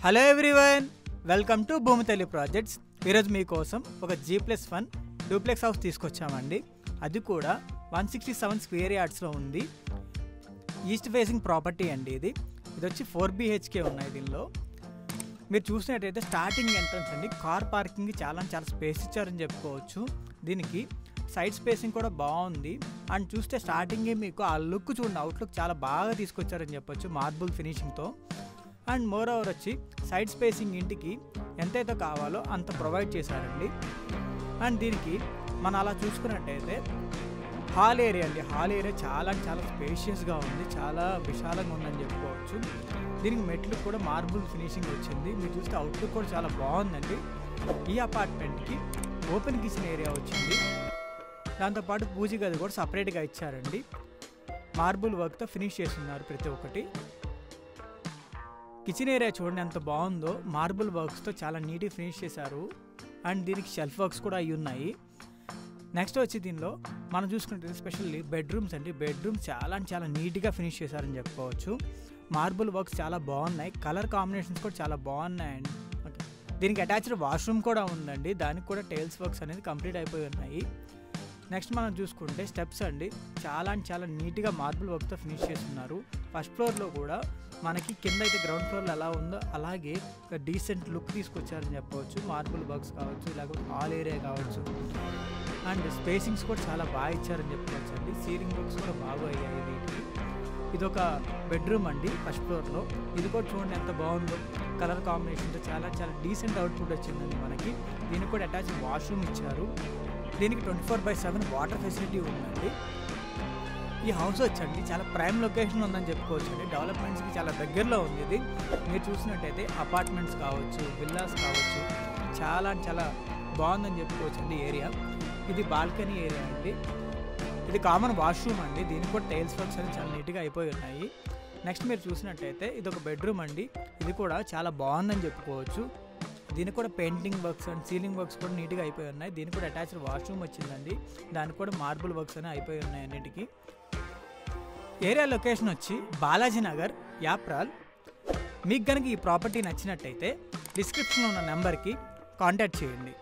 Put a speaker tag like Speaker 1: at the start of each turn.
Speaker 1: Hello everyone, welcome to Bhoomithalli projects. ఈరోజు మీకోసం ఒక G+1 డూప్లెక్స్ హౌస్ తీసుకొచ్చామండి. అది కూడా 167 స్క్వేర్ యార్డ్స్లో ఉంది. ఈస్ట్ ఫేసింగ్ ప్రాపర్టీ అండి. ఇది వచ్చి 4 BHK ఉన్నాయి. దీనిలో మీరు చూసినట్టయితే స్టార్టింగ్ ఎంట్రన్స్ అండి, కార్ పార్కింగ్ చాలా స్పేస్ ఇచ్చారని చెప్పుకోవచ్చు. దీనికి సైడ్ స్పేసింగ్ కూడా బాగుంది. అండ్ చూస్తే స్టార్టింగే మీకు ఆ లుక్ చూడండి, అవుట్లుక్ చాలా బాగా తీసుకొచ్చారని చెప్పొచ్చు మార్బుల్ ఫినిషింగ్తో. అండ్ మోర్ ఓవర్ వచ్చి సైడ్ స్పేసింగ్ ఇంటికి ఎంతైతే కావాలో అంత ప్రొవైడ్ చేశారండి. అండ్ దీనికి మనం అలా చూసుకున్నట్టయితే హాల్ ఏరియా అండి, హాల్ ఏరియా చాలా స్పేషియస్గా ఉంది, చాలా విశాలంగా ఉందని చెప్పుకోవచ్చు. దీనికి మెట్లు కూడా మార్బుల్ ఫినిషింగ్ వచ్చింది. మీరు చూస్తే అవుట్లుక్ కూడా చాలా బాగుందండి. ఈ అపార్ట్మెంట్కి ఓపెన్ కిచెన్ ఏరియా వచ్చింది. దాంతోపాటు పూజ గది కూడా సపరేట్గా ఇచ్చారండి. మార్బుల్ వర్క్తో ఫినిష్ చేస్తున్నారు ప్రతి ఒక్కటి. కిచెన్ ఏరియా చూడండి ఎంత బాగుందో, మార్బుల్ వర్క్స్తో చాలా నీట్గా ఫినిష్ చేశారు. అండ్ దీనికి షెల్ఫ్ వర్క్స్ కూడా అయి ఉన్నాయి. నెక్స్ట్ వచ్చి దీనిలో మనం చూసుకుంటే ఎస్పెషల్లీ బెడ్రూమ్స్ అండి. బెడ్రూమ్స్ చాలా నీట్గా ఫినిష్ చేశారని చెప్పుకోవచ్చు. మార్బుల్ వర్క్స్ చాలా బాగున్నాయి, కలర్ కాంబినేషన్స్ కూడా చాలా బాగున్నాయండి. దీనికి అటాచ్డ్ వాష్రూమ్ కూడా ఉందండి. దానికి కూడా టైల్స్ వర్క్స్ అనేది కంప్లీట్ అయిపోయి ఉన్నాయి. నెక్స్ట్ మనం చూసుకుంటే స్టెప్స్ అండి, చాలా నీట్గా మార్బుల్ వర్క్తో ఫినిష్ చేస్తున్నారు. ఫస్ట్ ఫ్లోర్లో కూడా మనకి కింద అయితే గ్రౌండ్ ఫ్లోర్లో ఎలా ఉందో అలాగే డీసెంట్ లుక్ తీసుకొచ్చారని చెప్పవచ్చు. మార్బుల్ వర్క్స్ కావచ్చు, లేకపోతే హాల్ ఏరియా కావచ్చు. అండ్ స్పేసింగ్స్ కూడా చాలా బాగా ఇచ్చారని చెప్పుకోవచ్చు అండి. సీలింగ్ వర్క్స్ కూడా బాగా అయ్యాయి వీటికి. ఇది ఒక బెడ్రూమ్ అండి ఫస్ట్ ఫ్లోర్లో. ఇది కూడా చూడండి ఎంత బాగుందో, కలర్ కాంబినేషన్తో చాలా డీసెంట్ అవుట్పుట్ వచ్చిందండి మనకి. దీనికి కూడా అటాచ్డ్ వాష్రూమ్ ఇచ్చారు. దీనికి 24/7 వాటర్ ఫెసిలిటీ ఉందండి. ఈ హౌస్ వచ్చండి చాలా ప్రైమ్ లొకేషన్ ఉందని చెప్పుకోవచ్చు అండి. డెవలప్మెంట్స్కి చాలా దగ్గరలో ఉంది ఇది. మీరు చూసినట్టయితే అపార్ట్మెంట్స్ కావచ్చు, విల్లాస్ కావచ్చు, చాలా బాగుందని చెప్పుకోవచ్చు అండి ఏరియా. ఇది బాల్కనీ ఏరియా అండి. ఇది కామన్ వాష్రూమ్ అండి. దీనికి కూడా టైల్స్ వర్క్స్ అనేది చాలా నీట్గా అయిపోయి ఉన్నాయి. నెక్స్ట్ మీరు చూసినట్టయితే ఇది ఒక బెడ్రూమ్ అండి. ఇది కూడా చాలా బాగుందని చెప్పుకోవచ్చు. దీనికి కూడా painting works and ceiling works కూడా నీట్గా అయిపోయి ఉన్నాయి. దీనికి కూడా అటాచ్డ్ వాష్రూమ్ వచ్చిందండి. దానికి కూడా మార్బుల్ వర్క్స్ అనేవి అయిపోయి ఉన్నాయి అన్నిటికీ. ఏరియా లొకేషన్ వచ్చి బాలాజీ నగర్, యాప్రాల్. మీకు కనుక ఈ ప్రాపర్టీ నచ్చినట్టయితే డిస్క్రిప్షన్లో ఉన్న నెంబర్కి కాంటాక్ట్ చేయండి.